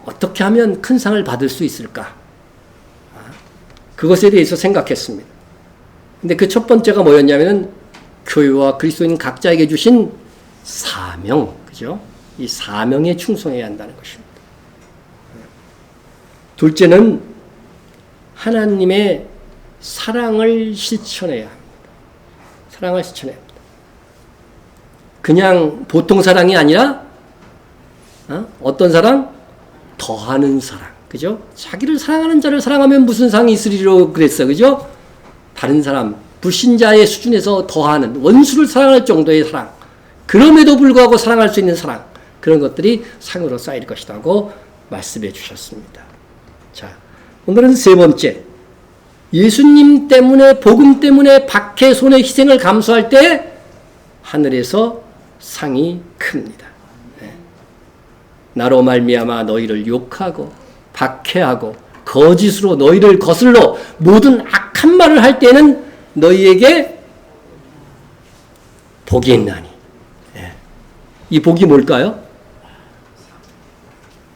어떻게 하면 큰 상을 받을 수 있을까? 그것에 대해서 생각했습니다. 근데 그 첫 번째가 뭐였냐면은 교회와 그리스도인 각자에게 주신 사명, 그죠? 이 사명에 충성해야 한다는 것입니다. 둘째는 하나님의 사랑을 실천해야 합니다. 사랑을 실천해야 합니다. 그냥 보통 사랑이 아니라 어떤 사랑? 더하는 사랑. 그죠? 자기를 사랑하는 자를 사랑하면 무슨 상이 있으리로 그랬어. 그죠? 다른 사람, 불신자의 수준에서 더하는, 원수를 사랑할 정도의 사랑. 그럼에도 불구하고 사랑할 수 있는 사랑. 그런 것들이 상으로 쌓일 것이라고 말씀해 주셨습니다. 자, 오늘은 세 번째. 예수님 때문에, 복음 때문에 박해, 손의 희생을 감수할 때 하늘에서 상이 큽니다. 네. 나로 말미암아 너희를 욕하고 박해하고 거짓으로 너희를 거슬러 모든 악한 말을 할 때는 너희에게 복이 있나니. 네. 이 복이 뭘까요?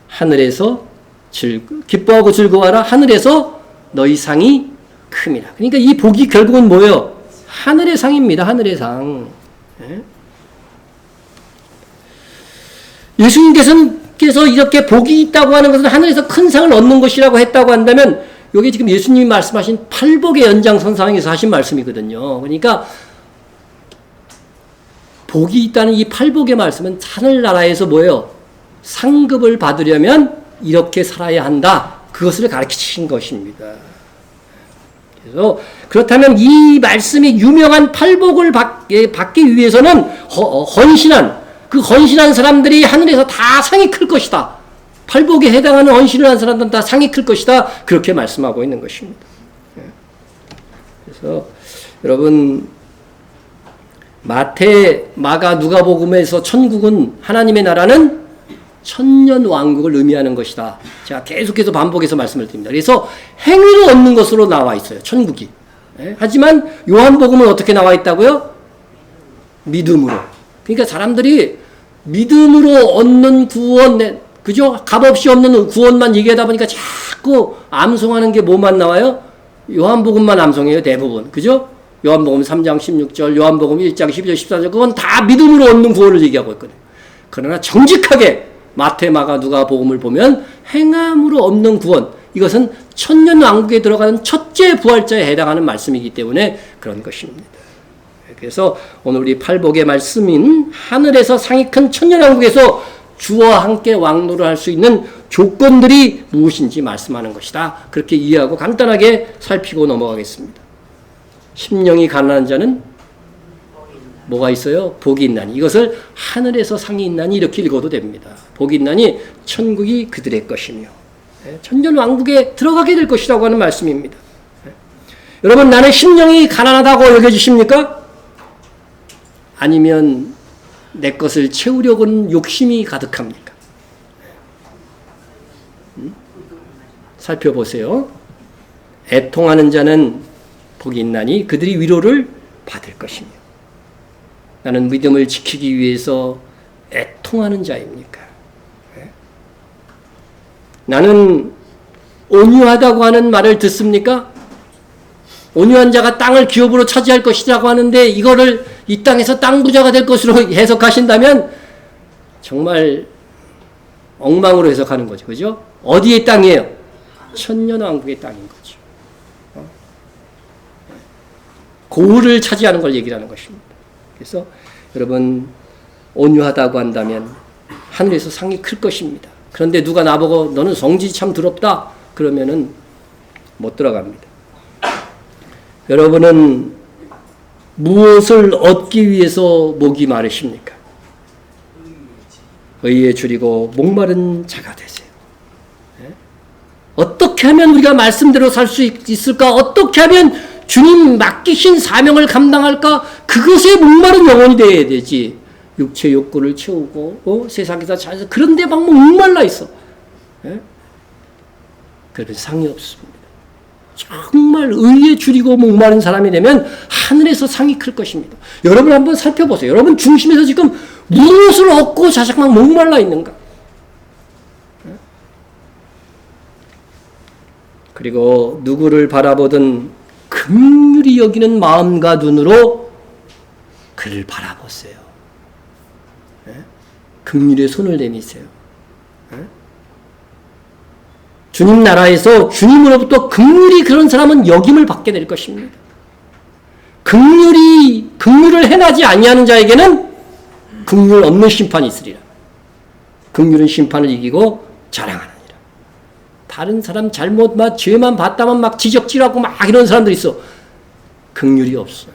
하늘에서 기뻐하고 즐거워하라. 하늘에서 너희 상이 큼이라. 그러니까 이 복이 결국은 뭐예요? 하늘의 상입니다. 하늘의 상. 네. 예수님께서 이렇게 복이 있다고 하는 것은 하늘에서 큰 상을 얻는 것이라고 했다고 한다면 이게 지금 예수님이 말씀하신 팔복의 연장선상에서 하신 말씀이거든요. 그러니까 복이 있다는 이 팔복의 말씀은 하늘나라에서 뭐예요? 상급을 받으려면 이렇게 살아야 한다. 그것을 가르치신 것입니다. 그래서 그렇다면 이 말씀이 유명한 팔복을 받기 위해서는 그 헌신한 사람들이 하늘에서 다 상이 클 것이다. 팔복에 해당하는 헌신을 한 사람들은 다 상이 클 것이다. 그렇게 말씀하고 있는 것입니다. 그래서 여러분 마태, 마가, 누가복음에서 천국은 하나님의 나라는 천년 왕국을 의미하는 것이다. 제가 계속해서 반복해서 말씀을 드립니다. 그래서 행위로 얻는 것으로 나와 있어요. 천국이. 하지만 요한복음은 어떻게 나와 있다고요? 믿음으로. 그러니까 사람들이 믿음으로 얻는 구원, 그죠? 값없이 얻는 구원만 얘기하다 보니까 자꾸 암송하는 게 뭐만 나와요? 요한복음만 암송해요, 대부분. 그죠? 요한복음 3장 16절, 요한복음 1장 12절, 14절, 그건 다 믿음으로 얻는 구원을 얘기하고 있거든요. 그러나 정직하게 마태, 마가, 누가복음을 보면 행함으로 얻는 구원, 이것은 천년 왕국에 들어가는 첫째 부활자에 해당하는 말씀이기 때문에 그런 것입니다. 그래서 오늘 우리 팔복의 말씀인 하늘에서 상이 큰 천년왕국에서 주와 함께 왕노를 할 수 있는 조건들이 무엇인지 말씀하는 것이다. 그렇게 이해하고 간단하게 살피고 넘어가겠습니다. 심령이 가난한 자는 뭐가 있어요? 복이 있나니. 이것을 하늘에서 상이 있나니 이렇게 읽어도 됩니다. 복이 있나니 천국이 그들의 것이며 천년왕국에 들어가게 될 것이라고 하는 말씀입니다. 여러분, 나는 심령이 가난하다고 여겨지십니까? 아니면 내 것을 채우려고는 욕심이 가득합니까? 살펴보세요. 애통하는 자는 복이 있나니 그들이 위로를 받을 것이며. 나는 믿음을 지키기 위해서 애통하는 자입니까? 나는 온유하다고 하는 말을 듣습니까? 온유한 자가 땅을 기업으로 차지할 것이라고 하는데 이거를 이 땅에서 땅 부자가 될 것으로 해석하신다면 정말 엉망으로 해석하는 거죠. 그죠? 어디의 땅이에요? 천년왕국의 땅인 거죠. 고을을 차지하는 걸 얘기하는 것입니다. 그래서 여러분 온유하다고 한다면 하늘에서 상이 클 것입니다. 그런데 누가 나보고 너는 성질이 참 더럽다 그러면은 못 들어갑니다. 여러분은 무엇을 얻기 위해서 목이 마르십니까? 의에 줄이고 목마른 자가 되세요. 어떻게 하면 우리가 말씀대로 살 수 있을까? 어떻게 하면 주님 맡기신 사명을 감당할까? 그것에 목마른 영혼이 되어야 되지. 육체 욕구를 채우고 세상에서 잘해서 그런데 막 목말라 있어. 그런 상이 없습니다. 정말 의에 줄이고 목마른 사람이 되면 하늘에서 상이 클 것입니다. 여러분 한번 살펴보세요. 여러분 중심에서 지금 무엇을 얻고 자작 막 목말라 있는가? 그리고 누구를 바라보든 긍휼히 여기는 마음과 눈으로 그를 바라보세요. 긍휼의 손을 내미세요. 주님 나라에서 주님으로부터 긍휼히 그런 사람은 여김을 받게 될 것입니다. 긍휼을 행하지 아니하는 자에게는 긍휼 없는 심판이 있으리라. 긍휼은 심판을 이기고 자랑하느니라. 다른 사람 잘못 죄만 봤다면 막 지적질하고 막 이런 사람들이 있어. 긍휼이 없어요.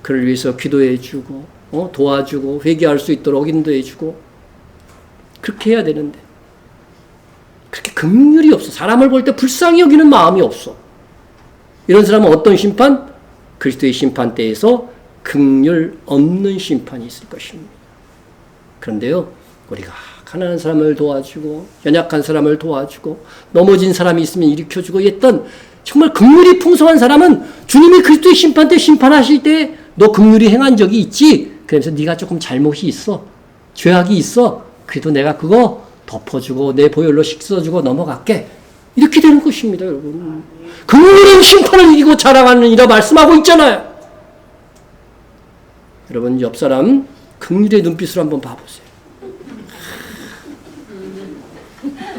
그를 위해서 기도해주고 도와주고 회개할 수 있도록 인도해주고 그렇게 해야 되는데 그렇게 긍휼이 없어. 사람을 볼 때 불쌍히 여기는 마음이 없어. 이런 사람은 어떤 심판? 그리스도의 심판대에서 긍휼 없는 심판이 있을 것입니다. 그런데요, 우리가 가난한 사람을 도와주고 연약한 사람을 도와주고 넘어진 사람이 있으면 일으켜주고 했던 정말 긍휼이 풍성한 사람은 주님이 그리스도의 심판 때 심판하실 때 너 긍휼히 행한 적이 있지? 그래서 네가 조금 잘못이 있어. 죄악이 있어. 그래도 내가 그거 덮어주고 내 보혈로 씻어주고 넘어갈게. 이렇게 되는 것입니다, 여러분. 긍휼한 심판을 이기고 자랑하는 이라 말씀하고 있잖아요. 여러분 옆 사람 긍휼의 눈빛으로 한번 봐보세요.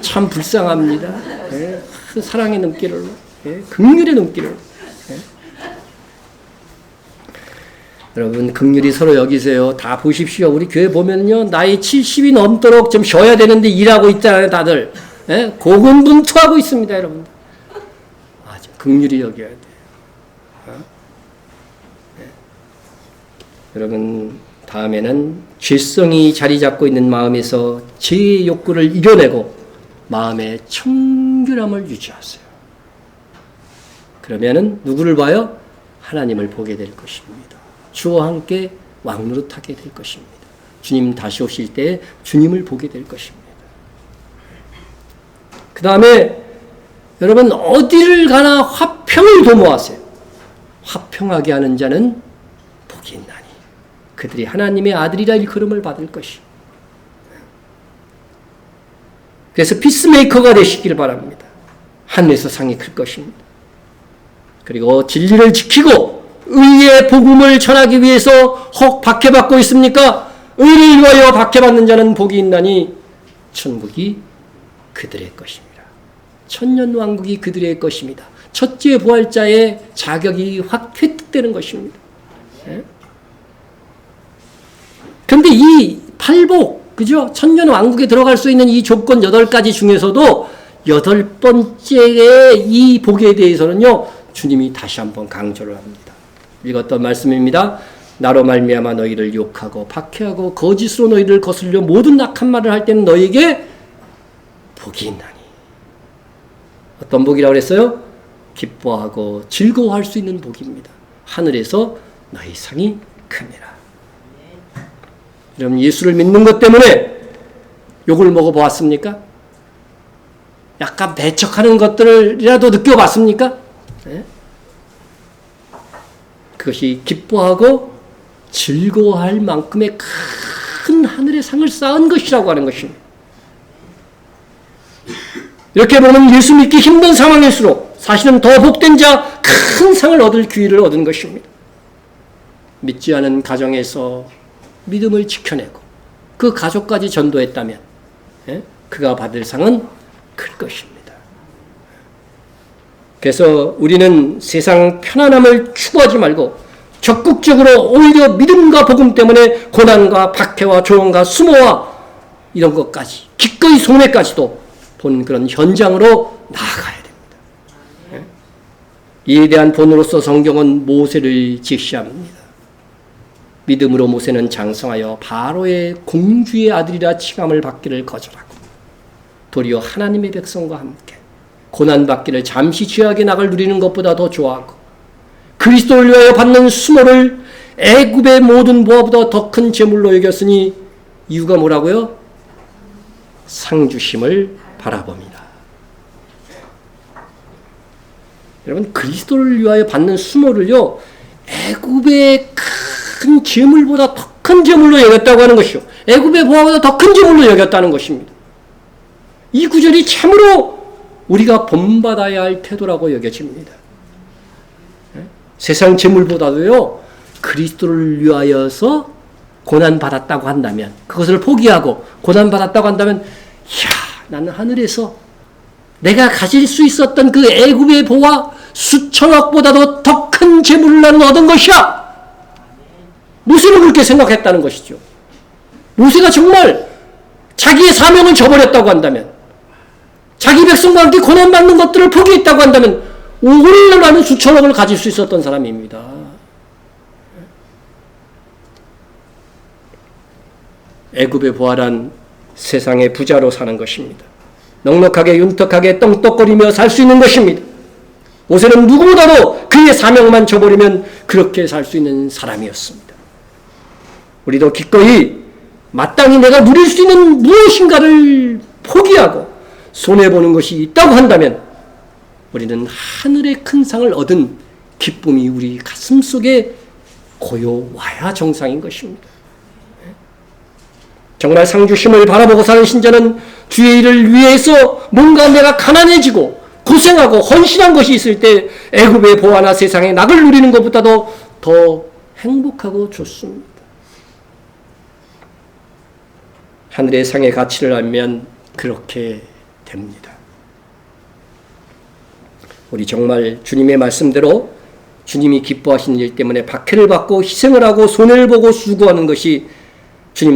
참 불쌍합니다. 네. 사랑의 눈길로, 네. 긍휼의 눈길로. 네. 여러분 긍휼히 서로 여기세요. 다 보십시오. 우리 교회 보면요 나이 70이 넘도록 좀 쉬어야 되는데 일하고 있잖아요, 다들. 네. 고군분투하고 있습니다, 여러분. 좀 긍휼히 여겨야 돼요. 네. 여러분 다음에는 죄성이 자리 잡고 있는 마음에서 죄의 욕구를 이겨내고 마음의 청결함을 유지하세요. 그러면은 누구를 봐요? 하나님을 보게 될 것입니다. 주와 함께 왕노릇하게 될 것입니다. 주님 다시 오실 때 주님을 보게 될 것입니다. 그 다음에 여러분 어디를 가나 화평을 도모하세요. 화평하게 하는 자는 복이 있나니 그들이 하나님의 아들이라 일컬음을 받을 것이요. 그래서 피스메이커가 되시길 바랍니다. 하늘에서 상이 클 것입니다. 그리고 진리를 지키고 의의 복음을 전하기 위해서 혹 박해받고 있습니까? 의를 위하여 박해받는 자는 복이 있나니 천국이 그들의 것입니다. 천년왕국이 그들의 것입니다. 첫째 부활자의 자격이 확 획득되는 것입니다. 그런데 이 팔복, 그죠? 천년왕국에 들어갈 수 있는 이 조건 8가지 중에서도 8번째의 이 복에 대해서는요, 주님이 다시 한번 강조를 합니다. 읽었던 말씀입니다. 나로 말미암아 너희를 욕하고 박해하고 거짓으로 너희를 거슬려 모든 악한 말을 할 때는 너희에게 복이 있나니. 어떤 복이라고 그랬어요? 기뻐하고 즐거워할 수 있는 복입니다. 하늘에서 너희 상이 큽니다. 여러분 예수를 믿는 것 때문에 욕을 먹어보았습니까? 약간 배척하는 것들이라도 느껴봤습니까? 네? 그것이 기뻐하고 즐거워할 만큼의 큰 하늘의 상을 쌓은 것이라고 하는 것입니다. 이렇게 보면 예수 믿기 힘든 상황일수록 사실은 더 복된 자 큰 상을 얻을 기회를 얻은 것입니다. 믿지 않은 가정에서 믿음을 지켜내고 그 가족까지 전도했다면 그가 받을 상은 클 것입니다. 그래서 우리는 세상 편안함을 추구하지 말고 적극적으로 오히려 믿음과 복음 때문에 고난과 박해와 조언과 수모와 이런 것까지 기꺼이 손해까지도 본 그런 현장으로 나아가야 됩니다. 이에 대한 본으로서 성경은 모세를 제시합니다. 믿음으로 모세는 장성하여 바로의 공주의 아들이라 칭함을 받기를 거절하고 도리어 하나님의 백성과 함께 고난받기를 잠시 죄악의 낙을 누리는 것보다 더 좋아하고 그리스도를 위하여 받는 수모를 애굽의 모든 보화보다 더 큰 재물로 여겼으니 이유가 뭐라고요? 상주심을 바라봅니다. 여러분 그리스도를 위하여 받는 수모를요 애굽의 큰 재물보다 더 큰 재물로 여겼다고 하는 것이요. 애굽의 보화보다 더 큰 재물로 여겼다는 것입니다. 이 구절이 참으로 우리가 본받아야 할 태도라고 여겨집니다. 세상 재물보다도요, 그리스도를 위하여서 고난받았다고 한다면, 그것을 포기하고 고난받았다고 한다면, 이야, 나는 하늘에서 내가 가질 수 있었던 그 애굽의 보화 수천억보다도 더 큰 재물을 나는 얻은 것이야. 모세는 그렇게 생각했다는 것이죠. 모세가 정말 자기의 사명을 저버렸다고 한다면, 자기 백성과 함께 고난받는 것들을 포기했다고 한다면 오늘날 나는 수천억을 가질 수 있었던 사람입니다. 애굽의 부활한 세상의 부자로 사는 것입니다. 넉넉하게 윤택하게 떵떵거리며 살 수 있는 것입니다. 모세는 누구보다도 그의 사명만 저버리면 그렇게 살 수 있는 사람이었습니다. 우리도 기꺼이 마땅히 내가 누릴 수 있는 무엇인가를 포기하고 손해보는 것이 있다고 한다면 우리는 하늘의 큰 상을 얻은 기쁨이 우리 가슴 속에 고요와야 정상인 것입니다. 정말 상주심을 바라보고 사는 신자는 주의 일을 위해서 뭔가 내가 가난해지고 고생하고 헌신한 것이 있을 때 애굽의 보화나 세상의 낙을 누리는 것보다도 더 행복하고 좋습니다. 하늘의 상의 가치를 알면 그렇게 됩니다. 우리 정말 주님의 말씀대로 주님이 기뻐하시는 일 때문에 박해를 받고 희생을 하고 손해를 보고 수고하는 것이 주님